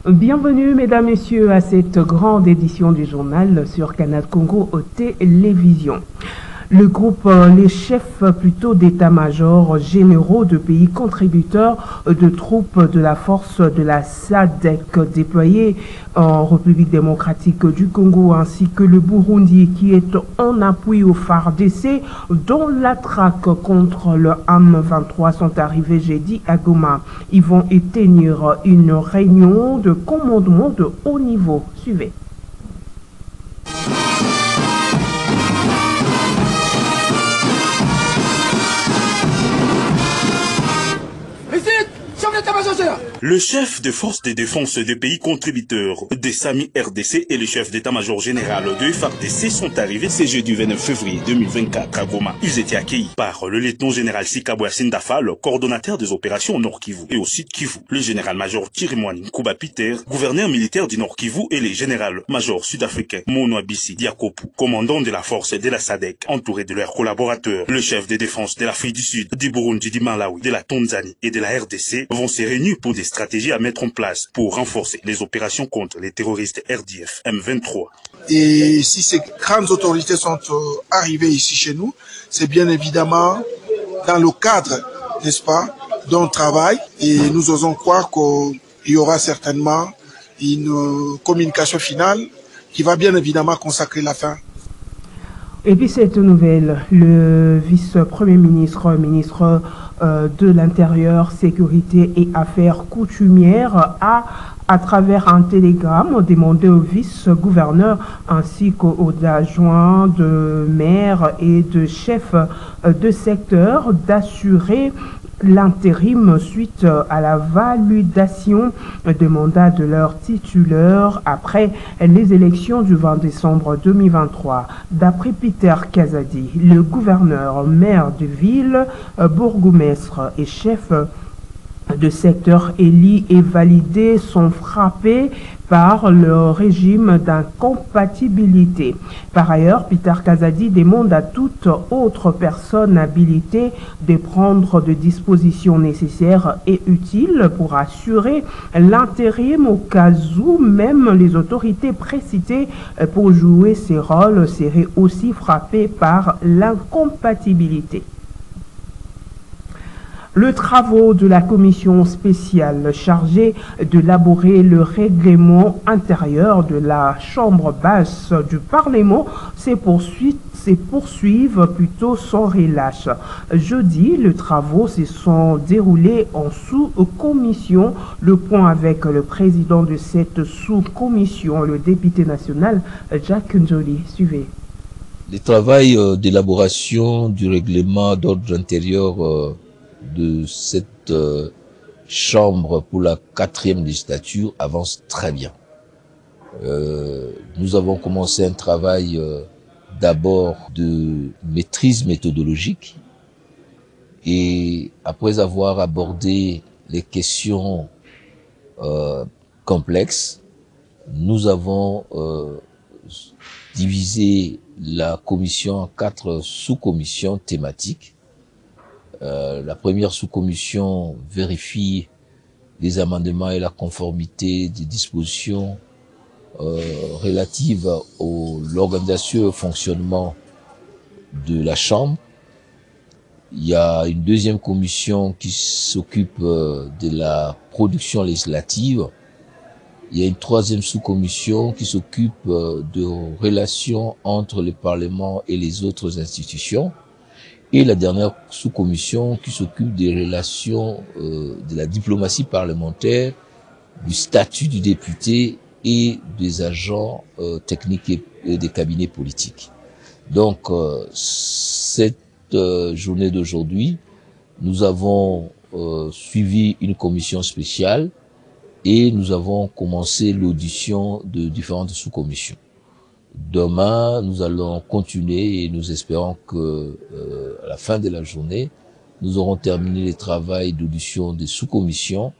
Bienvenue, mesdames, messieurs, à cette grande édition du journal sur Canal Congo Télévision. Le groupe, les chefs plutôt d'état-major généraux de pays contributeurs de troupes de la force de la SADC déployées en République démocratique du Congo ainsi que le Burundi qui est en appui au FARDC dont la traque contre le M23 sont arrivés jeudi à Goma. Ils vont tenir une réunion de commandement de haut niveau. Suivez. Le chef des forces de défense des pays contributeurs des SAMI RDC et le chef d'état-major général de FARDC sont arrivés ce jeudi 29 février 2024 à Goma. Ils étaient accueillis par le lieutenant-général Sikabwa Sindafa, le coordonnateur des opérations au Nord Kivu et au Sud Kivu, le général-major Chirimwani Nkuba Peter, gouverneur militaire du Nord Kivu et le général-major sud-africain Mono Abisi Diakopu, commandant de la force de la SADC, entouré de leurs collaborateurs. Le chef de défense de l'Afrique du Sud, du Burundi, du Malawi, de la Tanzanie et de la RDC vont se réunir pour des stratégies à mettre en place pour renforcer les opérations contre les terroristes RDF M23. Et si ces grandes autorités sont arrivées ici chez nous, c'est bien évidemment dans le cadre, n'est-ce pas, d'un travail. Et nous osons croire qu'il y aura certainement une communication finale qui va bien évidemment consacrer la fin. Et puis cette nouvelle, le vice-premier ministre, ministre de l'Intérieur, Sécurité et Affaires coutumières a, à travers un télégramme, demandé au vice-gouverneur ainsi qu'aux adjoints de maire et de chefs de secteur d'assurer l'intérim suite à la validation de mandat de leur titulaire après les élections du 20 décembre 2023. D'après Peter Kazadi, le gouverneur, maire de ville, bourgmestre et chef de secteur élis et validés sont frappés par le régime d'incompatibilité. Par ailleurs, Peter Kazadi demande à toute autre personne habilitée de prendre des dispositions nécessaires et utiles pour assurer l'intérim au cas où même les autorités précitées pour jouer ces rôles seraient aussi frappées par l'incompatibilité. Le travaux de la commission spéciale chargée d'élaborer le règlement intérieur de la Chambre basse du Parlement se poursuivent plutôt sans relâche. Jeudi, les travaux se sont déroulés en sous-commission. Le point avec le président de cette sous-commission, le député national Jacques Njoli. Suivez. Le travail d'élaboration du règlement d'ordre intérieur de cette chambre pour la 4e législature avance très bien. Nous avons commencé un travail d'abord de maîtrise méthodologique et après avoir abordé les questions complexes, nous avons divisé la commission en 4 sous-commissions thématiques. La première sous-commission vérifie les amendements et la conformité des dispositions relatives à l'organisation et au fonctionnement de la Chambre. Il y a une deuxième commission qui s'occupe de la production législative. Il y a une troisième sous-commission qui s'occupe de relations entre le Parlement et les autres institutions. Et la dernière sous-commission qui s'occupe des relations de la diplomatie parlementaire, du statut du député et des agents techniques et des cabinets politiques. Donc, cette journée d'aujourd'hui, nous avons suivi une commission spéciale et nous avons commencé l'audition de différentes sous-commissions. Demain, nous allons continuer et nous espérons que à la fin de la journée, nous aurons terminé les travaux d'audition des sous-commissions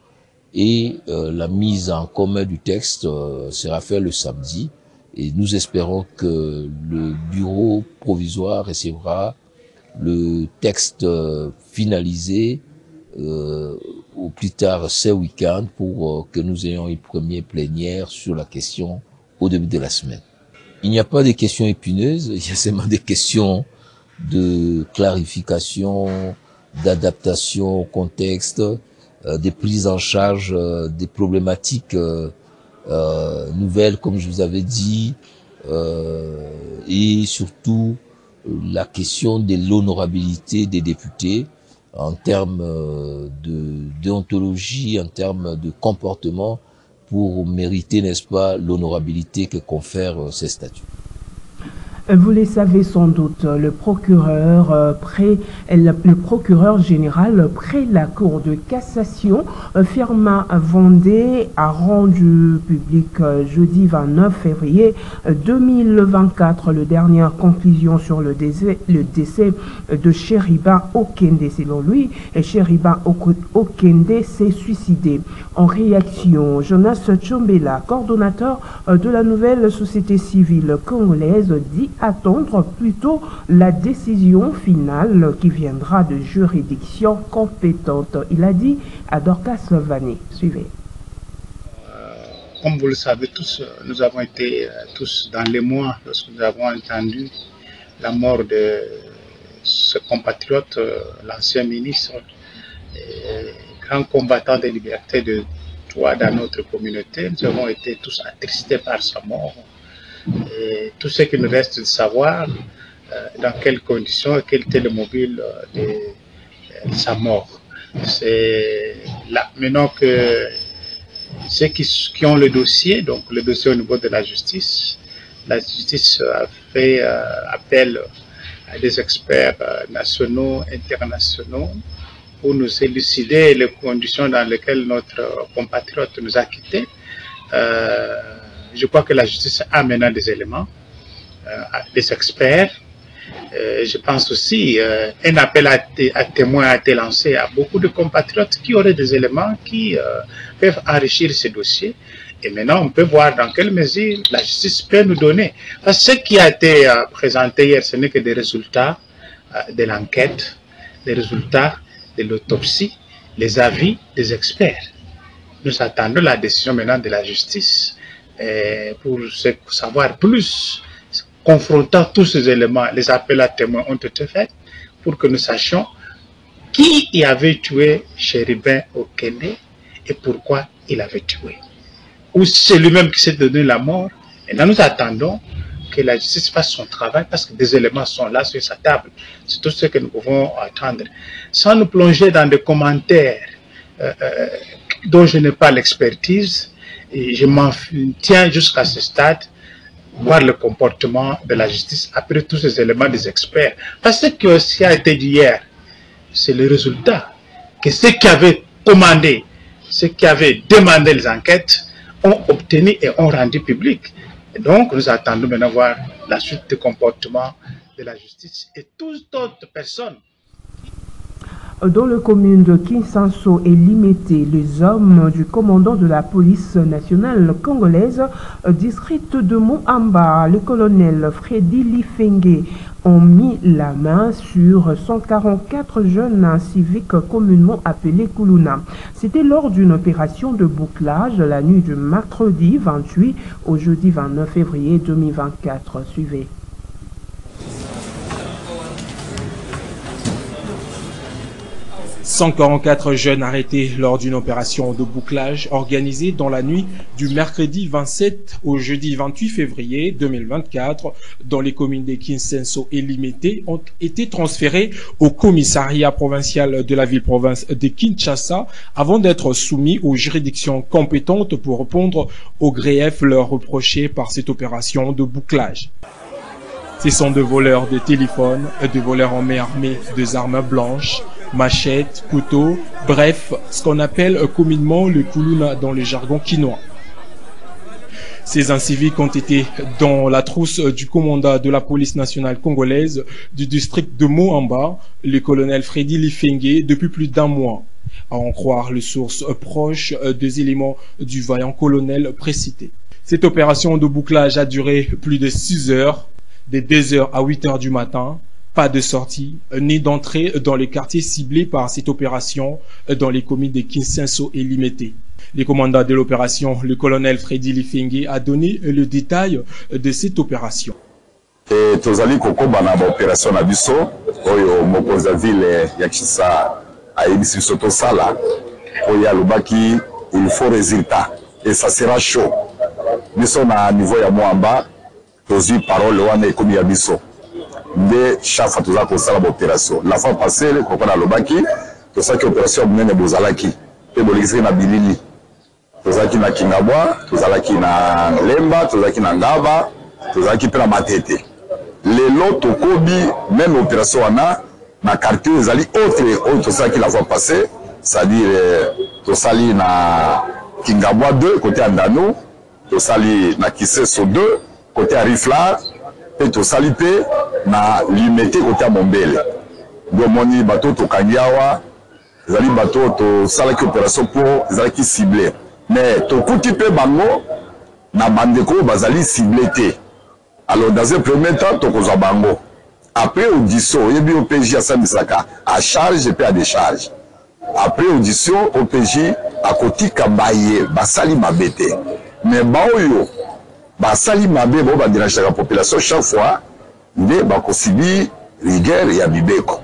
et la mise en commun du texte sera faite le samedi. Et nous espérons que le bureau provisoire recevra le texte finalisé au plus tard ce week-end pour que nous ayons une première plénière sur la question au début de la semaine. Il n'y a pas de questions épineuses, il y a seulement des questions de clarification, d'adaptation au contexte, des prises en charge des problématiques nouvelles, comme je vous avais dit, et surtout la question de l'honorabilité des députés en termes de déontologie, en termes de comportement, pour mériter, n'est-ce pas, l'honorabilité que confèrent ces statuts. Vous le savez sans doute, le procureur général près la Cour de cassation, Firmin Vendée, a rendu public jeudi 29 février 2024 le dernière conclusion sur le décès de Chériban Okende. Selon lui, Chériban Okende s'est suicidé. En réaction, Jonas Tchombela, coordonnateur de la nouvelle société civile congolaise, dit attendre plutôt la décision finale qui viendra de juridiction compétente. Il a dit à Dorcas Vané. Suivez. Comme vous le savez tous, nous avons été tous dans les mois lorsque nous avons entendu la mort de ce compatriote, l'ancien ministre, grand combattant des libertés de droit dans notre communauté. Nous avons été tous attristés par sa mort. Et tout ce qu'il nous reste de savoir, dans quelles conditions, quel était le mobile de sa mort. C'est là maintenant que ceux qui ont le dossier, donc le dossier au niveau de la justice a fait appel à des experts nationaux, internationaux, pour nous élucider les conditions dans lesquelles notre compatriote nous a quittés. Je crois que la justice a maintenant des éléments, des experts. Je pense aussi un appel à témoins a été lancé à beaucoup de compatriotes qui auraient des éléments qui peuvent enrichir ces dossiers. Et maintenant, on peut voir dans quelle mesure la justice peut nous donner. Parce que ce qui a été présenté hier, ce n'est que des résultats de l'enquête, des résultats de l'autopsie, les avis des experts. Nous attendons la décision maintenant de la justice pour savoir plus, confrontant tous ces éléments. Les appels à témoins ont été faits pour que nous sachions qui y avait tué Chériban Okende et pourquoi il avait tué. Ou c'est lui-même qui s'est donné la mort. Et là, nous attendons que la justice fasse son travail parce que des éléments sont là sur sa table. C'est tout ce que nous pouvons attendre. Sans nous plonger dans des commentaires dont je n'ai pas l'expertise, et je m'en tiens jusqu'à ce stade, voir le comportement de la justice après tous ces éléments des experts. Parce que ce qui a été dit hier, c'est le résultat que ceux qui avaient commandé, ceux qui avaient demandé les enquêtes, ont obtenu et ont rendu public. Et donc, nous attendons maintenant voir la suite du comportement de la justice et toutes autres personnes. Dans la commune de Kinshasa et Limité, les hommes du commandant de la police nationale congolaise, district de Moamba, le colonel Freddy Lifenge, ont mis la main sur 144 jeunes civiques communément appelés Kuluna. C'était lors d'une opération de bouclage la nuit du mercredi 28 au jeudi 29 février 2024. Suivez. 144 jeunes arrêtés lors d'une opération de bouclage organisée dans la nuit du mercredi 27 au jeudi 28 février 2024 dans les communes de Kinshasa et Limité ont été transférés au commissariat provincial de la ville-province de Kinshasa avant d'être soumis aux juridictions compétentes pour répondre aux griefs leur reprochés par cette opération de bouclage. Ce sont des voleurs de téléphones, des voleurs en main armés, des armes blanches, machettes, couteaux, bref, ce qu'on appelle communément le kuluna dans le jargon quinois. Ces inciviques ont été dans la trousse du commandant de la police nationale congolaise du district de Moamba, le colonel Freddy Lifenge, depuis plus d'un mois, à en croire les sources proches des éléments du vaillant colonel précité. Cette opération de bouclage a duré plus de 6 heures, de 2 heures à 8 heures du matin, Pas de sortie ni d'entrée dans les quartiers ciblés par cette opération dans les communes de Kinsenso et Limete. Le commandant de l'opération, le colonel Freddy Lifenge, a donné le détail de cette opération. Tozali kokoba na opération na biso oyo mokonzi ville ya Kinshasa ayebisi biso tosala oyo alobaki il faut résultat et ça sera chaud. Biso na niveau ya Mwamba tozwi parole wana ekomi ya biso nde chaque fois toza kosala opération. La fois passée kokoba alobaki tosaki opération munene bozalaki pe bolekisi na bilili tozalaki na Kingabwa, tozalaki na Lemba, tozalaki na Ngaba, tozalaki pe na Matete. Lelo tokobi même opération wana na quartier ezali autre tozalaki la fois passée, c'est-à-dire tosali na Kingabwa 2 côté Andano, tosali na Kiseso 2 côté Rifla, et tosali pe na Limete côté Mombele. Donc moni bateau tokangiawa, ezali bateau tosalaki opération pour ezalaki ciblé. Mais tokuti pe bango na bandeko bazali ciblé te. Alors dans un premier temps tokozwa bango. Après audition, yebi OPJ asamisaka à charge et puis à décharge. Après audition, OPJ akotika baye basali mabete. Mais baoyo basali mabe bo bandinasha la population chaque fois nde bakosibi rigueur ya bibeko.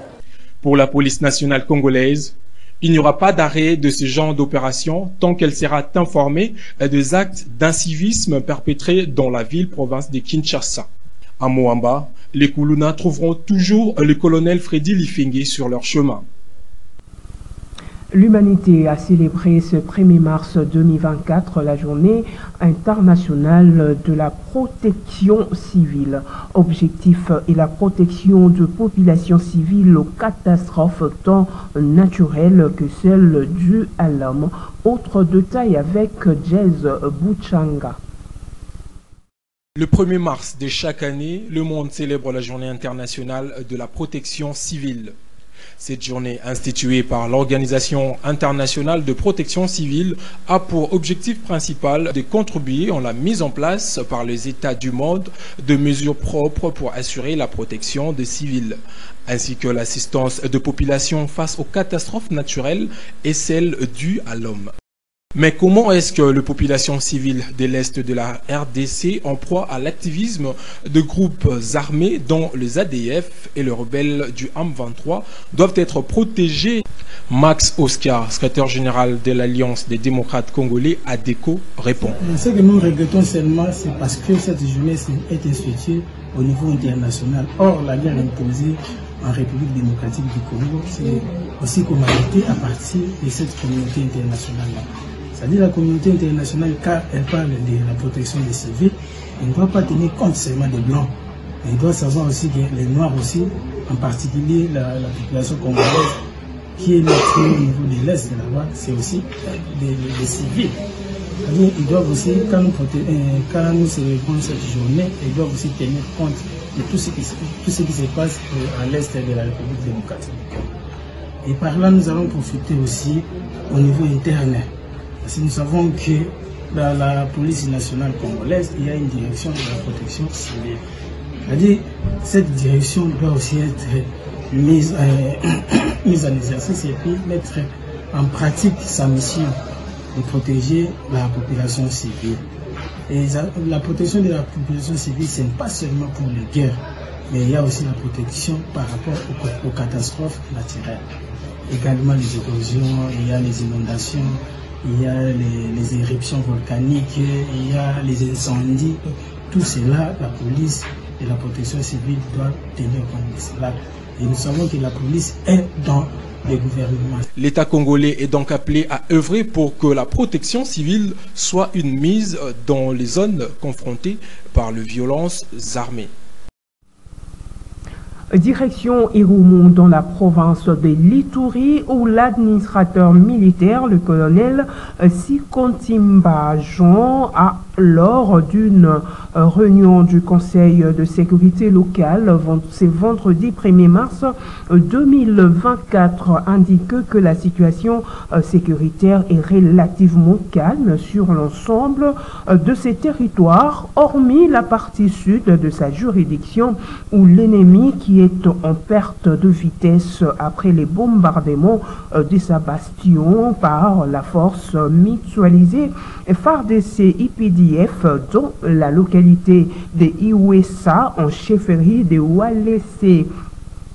Pour la police nationale congolaise, il n'y aura pas d'arrêt de ce genre d'opération tant qu'elle sera informée des actes d'incivisme perpétrés dans la ville-province de Kinshasa. À Moamba, les Koulouna trouveront toujours le colonel Freddy Lifenge sur leur chemin. L'humanité a célébré ce 1er mars 2024 la journée internationale de la protection civile. Objectif est la protection de populations civiles aux catastrophes tant naturelles que celles dues à l'homme. Autre détail avec Jez Bouchanga. Le 1er mars de chaque année, le monde célèbre la journée internationale de la protection civile. Cette journée, instituée par l'Organisation internationale de protection civile, a pour objectif principal de contribuer à la mise en place par les États du monde de mesures propres pour assurer la protection des civils, ainsi que l'assistance de populations face aux catastrophes naturelles et celles dues à l'homme. Mais comment est-ce que les populations civiles de l'Est de la RDC, en proie à l'activisme de groupes armés dont les ADF et les rebelles du M23 doivent être protégés? Max Oscar, secrétaire général de l'Alliance des démocrates congolais, ADECO, répond. Ce que nous regrettons seulement, c'est parce que cette journée est instituée au niveau international. Or, la guerre imposée en République démocratique du Congo, c'est aussi commandité à partir de cette communauté internationale-là. C'est-à-dire la communauté internationale, car elle parle de la protection des civils, elle ne doit pas tenir compte seulement des Blancs. Elle doit savoir aussi que les Noirs aussi, en particulier la population congolaise, qui est notre au niveau de l'Est de la voie, c'est aussi des civils. C'est-à-dire ils doivent aussi, quand nous célébrons cette journée, ils doivent aussi tenir compte de tout ce qui se passe à l'Est de la République démocratique du Congo. Et par là, nous allons profiter aussi au niveau interne. Parce que nous savons que dans la police nationale congolaise, il y a une direction de la protection civile. C'est-à-dire cette direction doit aussi être mise en exercice et puis mettre en pratique sa mission de protéger la population civile. Et la protection de la population civile, ce n'est pas seulement pour les guerres, mais il y a aussi la protection par rapport aux catastrophes naturelles. Également les érosions, il y a les inondations, il y a les éruptions volcaniques, il y a les incendies. Tout cela, la police et la protection civile doivent tenir compte de cela. Et nous savons que la police est dans le gouvernement. L'État congolais est donc appelé à œuvrer pour que la protection civile soit une mise dans les zones confrontées par les violences armées. Direction Irumu dans la province de l'Ituri où l'administrateur militaire, le colonel Sikontimba Jean, a lors d'une réunion du Conseil de sécurité locale. C'est vendredi 1er mars 2024, indique que la situation sécuritaire est relativement calme sur l'ensemble de ces territoires, hormis la partie sud de sa juridiction où l'ennemi qui est en perte de vitesse après les bombardements de sa bastion par la force mutualisée FARDC IPDF dans la localité de Iwesa en chefferie de Walese.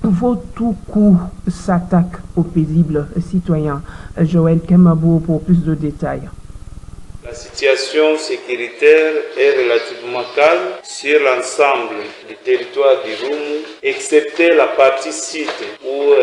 Votoukou s'attaque aux paisibles citoyens. Joël Kamabo pour plus de détails. La situation sécuritaire est relativement calme sur l'ensemble du territoire d'Irumu, excepté la partie sud où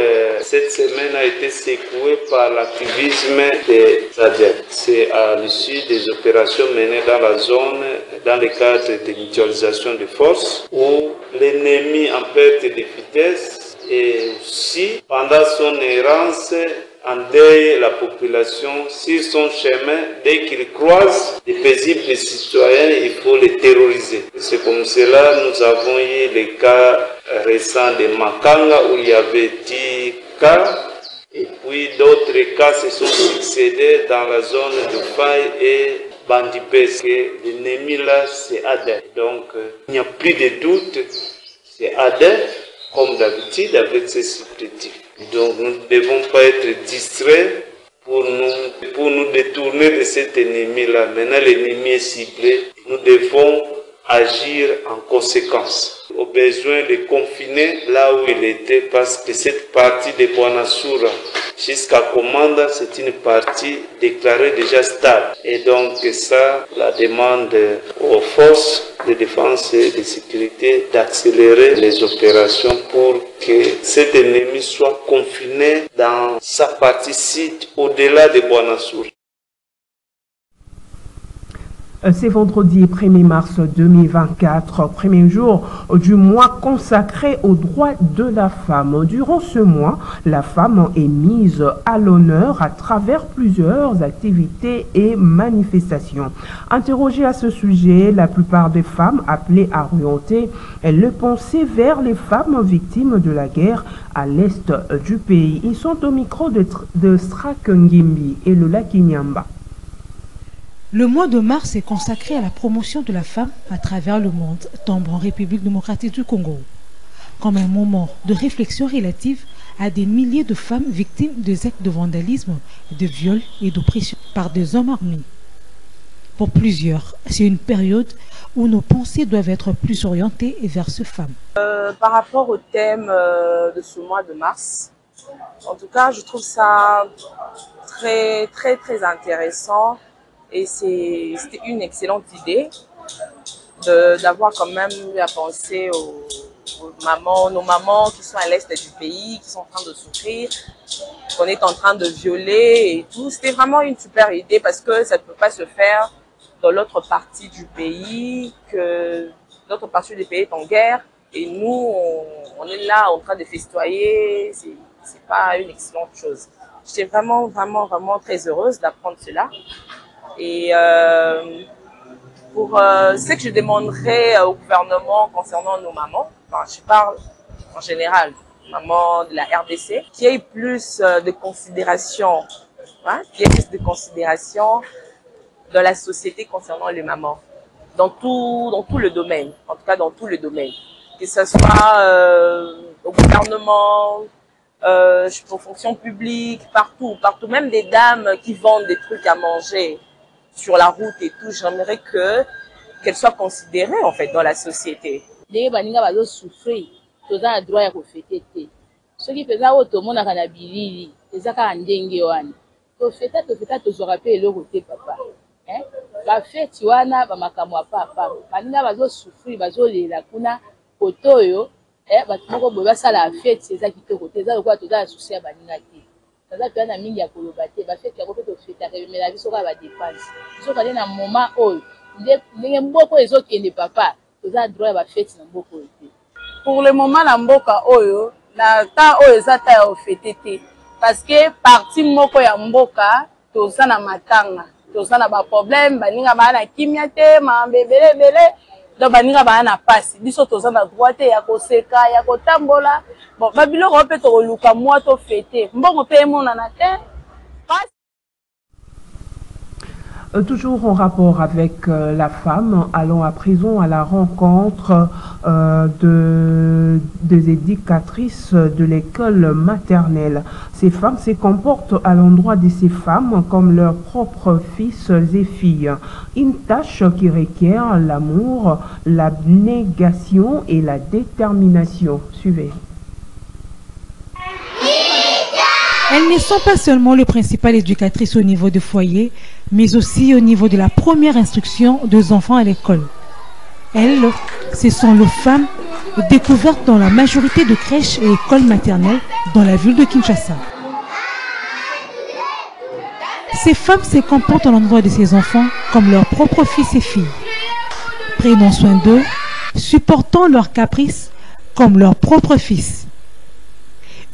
cette semaine a été secouée par l'activisme des adeptes. C'est à l'issue des opérations menées dans la zone dans le cadre de mutualisation de forces où l'ennemi en perte de vitesse et aussi pendant son errance endeuille la population sur son chemin. Dès qu'il croise des paisibles citoyens, il faut les terroriser. C'est comme cela nous avons eu les cas récents de Makanga où il y avait 10 cas et puis d'autres cas se sont succédés dans la zone de Faye et Bandipes. L'ennemi là c'est ADEF. Donc il n'y a plus de doute, c'est ADEF comme d'habitude avec ses supplétifs. Donc nous ne devons pas être distraits pour nous détourner de cet ennemi-là. Maintenant l'ennemi est ciblé, nous devons agir en conséquence. Au besoin de confiner là où il était parce que cette partie de Bouanasoura jusqu'à Komanda c'est une partie déclarée déjà stable. Et donc ça, la demande aux forces de défense et de sécurité d'accélérer les opérations pour que cet ennemi soit confiné dans sa partie sud au-delà de Bouanasoura. C'est vendredi 1er mars 2024, premier jour du mois consacré aux droits de la femme. Durant ce mois, la femme est mise à l'honneur à travers plusieurs activités et manifestations. Interrogées à ce sujet, la plupart des femmes appelées à orienter le pensée vers les femmes victimes de la guerre à l'est du pays. Ils sont au micro de Strak Ngimbi et Lola Kinyamba. Le mois de mars est consacré à la promotion de la femme à travers le monde, tombe en République démocratique du Congo, comme un moment de réflexion relative à des milliers de femmes victimes des actes de vandalisme, de viol et d'oppression par des hommes armés. Pour plusieurs, c'est une période où nos pensées doivent être plus orientées vers ces femmes. Par rapport au thème de ce mois de mars, en tout cas, je trouve ça très intéressant. Et c'était une excellente idée d'avoir quand même eu à penser aux mamans, nos mamans qui sont à l'est du pays, qui sont en train de souffrir, qu'on est en train de violer et tout. C'était vraiment une super idée parce que ça ne peut pas se faire dans l'autre partie du pays, que l'autre partie du pays est en guerre. Et nous, on est là en train de festoyer. C'est pas une excellente chose. J'étais vraiment très heureuse d'apprendre cela. Et pour ce que je demanderais au gouvernement concernant nos mamans, enfin, je parle en général, mamans de la RDC, qu'il y ait plus de considération, hein, qu'il y ait plus de considération dans la société concernant les mamans, dans tout le domaine, en tout cas dans tout le domaine, que ce soit au gouvernement, aux fonctions publiques, partout, même des dames qui vendent des trucs à manger sur la route et tout, j'aimerais qu'elle soit considérée en fait dans la société. Les baninga bazo souffrir, toza droit ya kofete te. Soki peza oto mona kana bilili, ezaka ndenge wana. Tofeta tozora pe eloko te papa. Hein? Ba feti wana ba makamwa papa. Baninga bazo souffrir, bazo lela kuna kotoyo, batu moko boye basala feti ezaki kitoko te, eza lokwa toza souci ya baninga te. Kaza pe na mingi ya koloba te, ba feti ya kopeta ofeta remela biso ka ba dépense. Biso ka na moment oyo, ndenge mboko ezokende papa, toza droit ya ba feti na mboko te. Pour le moment na mboka oyo, na ta oyo ezata ya ofete te. Parce que parti moko ya mboka toza na matanga. toza na ba problème baninga ba na kimia te ma bebele donc baninga ba na passe biso toza na droit te ya koseka ya kotambola bon babiloko pe to luka moi to fêter mbongo pe monana te. Toujours en rapport avec la femme, allons à présent à la rencontre des éducatrices de l'école maternelle. Ces femmes se comportent à l'endroit de ces femmes comme leurs propres fils et filles. Une tâche qui requiert l'amour, l'abnégation et la détermination. Suivez. Elles ne sont pas seulement les principales éducatrices au niveau du foyer, mais aussi au niveau de la première instruction des enfants à l'école. Elles, ce sont les femmes découvertes dans la majorité de crèches et écoles maternelles dans la ville de Kinshasa. Ces femmes se comportent à l'endroit de ces enfants comme leurs propres fils et filles, prenant soin d'eux, supportant leurs caprices comme leurs propres fils.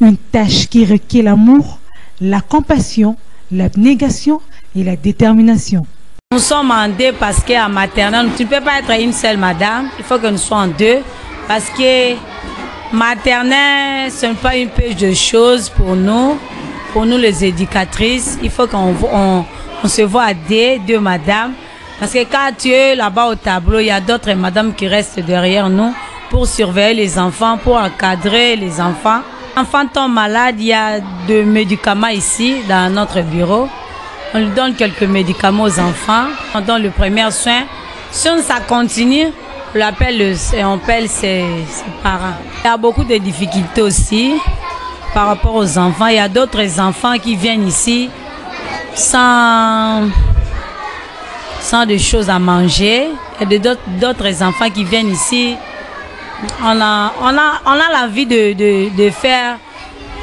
Une tâche qui requiert l'amour, la compassion, l'abnégation et la détermination. Nous sommes en deux parce qu'à maternelle, tu ne peux pas être une seule madame, il faut que nous soyons en deux parce que maternelle, ce n'est pas une pêche de choses pour nous les éducatrices. Il faut qu'on se voit à deux madames parce que quand tu es là-bas au tableau, il y a d'autres madames qui restent derrière nous pour surveiller les enfants, pour encadrer les enfants. Enfants tombent malades, il y a des médicaments ici dans notre bureau. On lui donne quelques médicaments aux enfants. On donne le premier soin. Si ça continue, on appelle ses parents. Il y a beaucoup de difficultés aussi par rapport aux enfants. Il y a d'autres enfants qui viennent ici sans des choses à manger. Il y a d'autres enfants qui viennent ici. On a l'envie de faire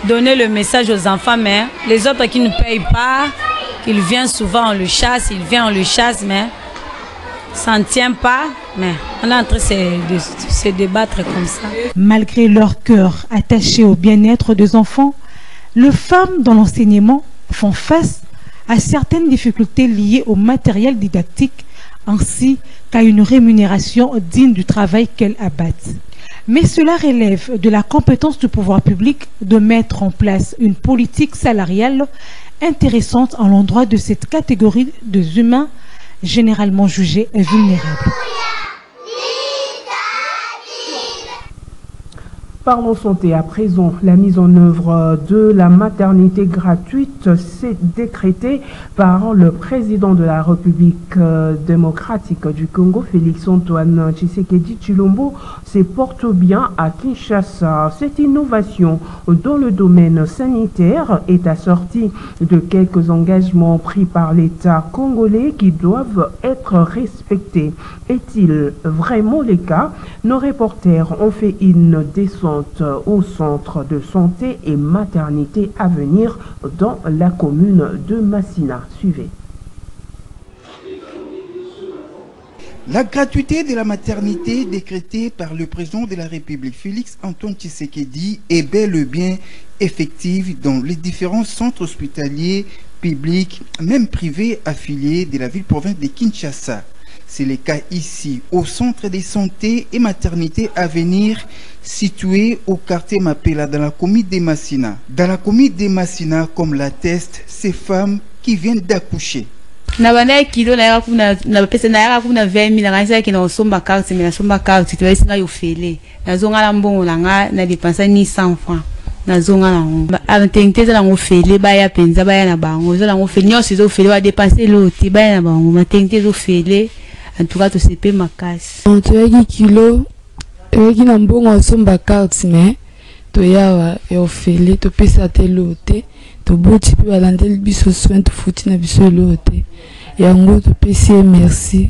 donner le message aux enfants, mais les autres qui ne payent pas, qu'ils viennent souvent, on le chasse, mais ça ne tient pas. Mais on est en train de se débattre comme ça. Malgré leur cœur attaché au bien-être des enfants, les femmes dans l'enseignement font face à certaines difficultés liées au matériel didactique ainsi qu'à une rémunération digne du travail qu'elles abattent. Mais cela relève de la compétence du pouvoir public de mettre en place une politique salariale intéressante à l'endroit de cette catégorie des humains généralement jugés vulnérables. Parlons santé à présent. La mise en œuvre de la maternité gratuite s'est décrétée par le président de la République démocratique du Congo, Félix-Antoine Tshisekedi Tshilombo, se porte bien à Kinshasa. Cette innovation dans le domaine sanitaire est assortie de quelques engagements pris par l'État congolais qui doivent être respectés. Est-il vraiment le cas? Nos reporters ont fait une descente au centre de santé et maternité à venir dans la commune de Massina. Suivez. La gratuité de la maternité décrétée par le président de la République, Félix-Antoine Tshisekedi, est bel et bien effective dans les différents centres hospitaliers, publics, même privés affiliés de la ville-province de Kinshasa. C'est le cas ici, au centre de santé et maternité à venir, situé au quartier Mapela, dans la commune de Massina. Dans la commune de Massina, comme l'attestent ces femmes qui viennent d'accoucher. Na bana kilo na pesa na yaka kuna 20 000 kanisa kina osomba carte mais na somba carte tu vais singa yo fele na zonga la mbongo langa na dépenser ni 100 francs na zonga la ngo aventente za ngo fele ba ya penza ba ya na bango za ngo fele nyo sizo fele wa dépenser l'autre ba ya na bango matente zo fele en tout cas to sepe makasi on tu yaki kilo yaki na mbongo osomba carte mais to ya yo fele to pesa te l'autre to boti pe balandeli biso soin to futi na biso l'autre yango to pesi merci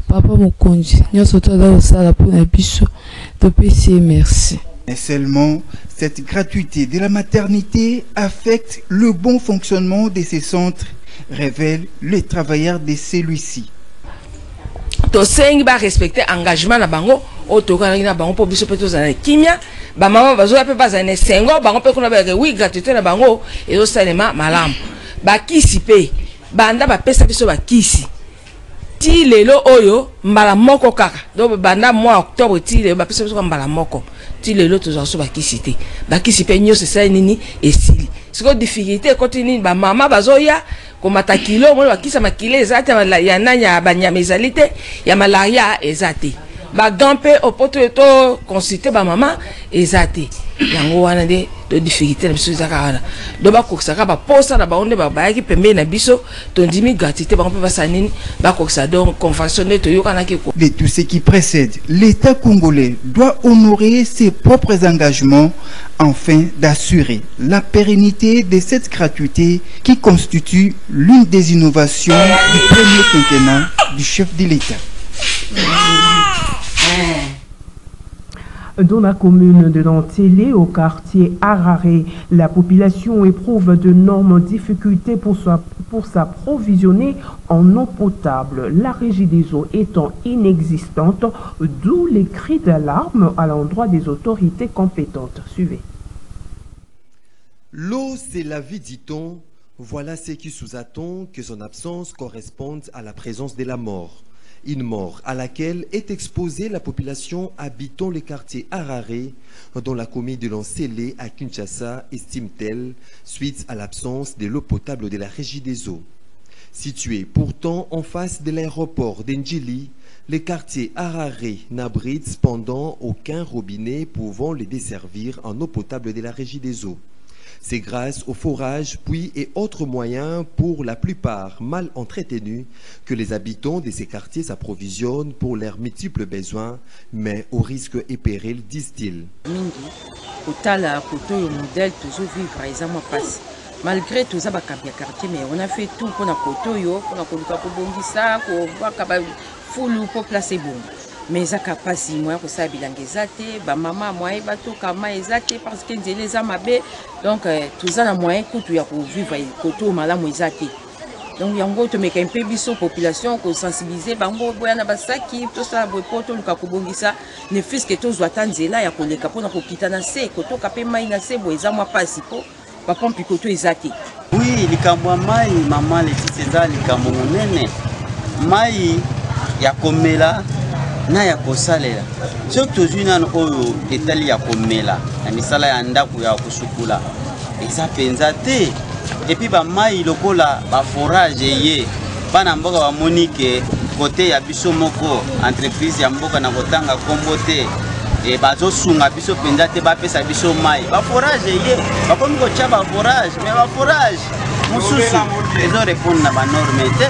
papa mokonzi nyonso to da osala pour na biso to pesi merci. Et seulement cette gratuité de la maternité affecte le bon fonctionnement de ces centres, révèle les travailleurs de celui-ci. To sengi ba respecter engagement na bango otoka na bango po biso peto za kimia ba mama bazo pe baza ne sengo bango pe kuna ba oui gratuité na bango ezo salema malamu ba kisipe banda bapesa biso bakisi ti lelo oyo mbala moko kaka donc banda mois octobre ti lelo bapesa biso mbala moko ti lelo tozwa so bakisi te bakisi pe nyonso esali nini esili siko difficulté ekoti nini bamama bazoya komata kilo moni bakisa makilo eza te ya nani ya banyama ezali te ya malaria eza te bagan mpe opoto to consulter bamama eza te yango wana nde to difficulté na biso ezaka wana do bakokisaka baposa na bango nde bayaki pembeni na biso tondimi gratuité bango mpe basala nini bakokisa donc convention nde toyokanaki ko. De tout ce qui précède, l'État congolais doit honorer ses propres engagements afin d'assurer la pérennité de cette gratuité qui constitue l'une des innovations du premier quinquennat du chef de l'État. Dans la commune de Nantélé, au quartier Araré, la population éprouve d'énormes difficultés pour s'approvisionner en eau potable, la régie des eaux étant inexistante, d'où les cris d'alarme à l'endroit des autorités compétentes. Suivez. L'eau, c'est la vie, dit-on. Voilà ce qui sous-attend que son absence corresponde à la présence de la mort. Une mort à laquelle est exposée la population habitant le quartier Araré dans la commune de Lancélé à Kinshasa, estime-t-elle, suite à l'absence de l'eau potable de la régie des eaux. Situé pourtant en face de l'aéroport d'Endjili, le quartier Araré n'abrite cependant aucun robinet pouvant le desservir en eau potable de la régie des eaux. C'est grâce aux forages, puits et autres moyens, pour la plupart mal entretenus, que les habitants de ces quartiers s'approvisionnent pour leurs multiples besoins, mais au risque et péril, disent-ils. Malgré tout ça, quartier, mais on a fait tout pour la Kotoyo, pour la Kobongisa, pour la placer bon. Mais ça capacité moi pour ça bilangezate ba maman moi bato kama ezate parce que les amabe donc tout ça na moyen kutu ya pour vivre koto malamu ezate donc yango to meka un peu biso population ko sensibiliser bango boya na basaki to ça bopoto luka kobongisa ne fils que to zwata nzela ya koleka pona kokita na se koto kapé mai na se bo ezamwa pasi po ba pompi koto ezate. Oui likambo mai maman les titseza likambo monene mai ya komela na ya kosalela soki tozwi nano oyo etali ya komela na misala ya ndako ya kusukula eza penza te epi bamai lokola baforage ye bana mboka bamoni ke kote ya biso moko entreprise ya mboka na kotanga kombo te e bazosunga biso penza te bapesa biso mai baforage ye bakomi kotya baforage me baforage mosusu ezorépondre na banorme te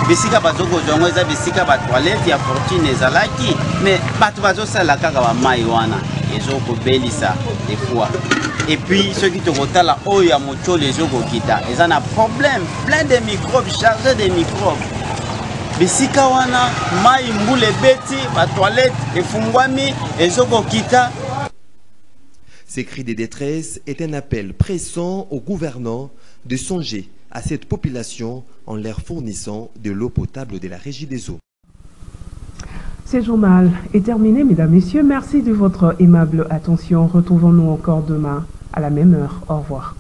bisika bazoko zongo eza bisika ba toilette ya fortune ezalaki mais bato bazosala kaka ba mai wana ezoko belisa des fois et puis ceux qui te kotala oyo ya mocholo ezoko kita eza na problème plein de microbes chargés de microbes bisika wana mai mbule beti ba toilette efungwami ezoko kita. Ces cris de détresse est un appel pressant aux gouvernants de songer à cette population en leur fournissant de l'eau potable de la régie des eaux. Ce journal est terminé, mesdames, messieurs. Merci de votre aimable attention. Retrouvons-nous encore demain à la même heure. Au revoir.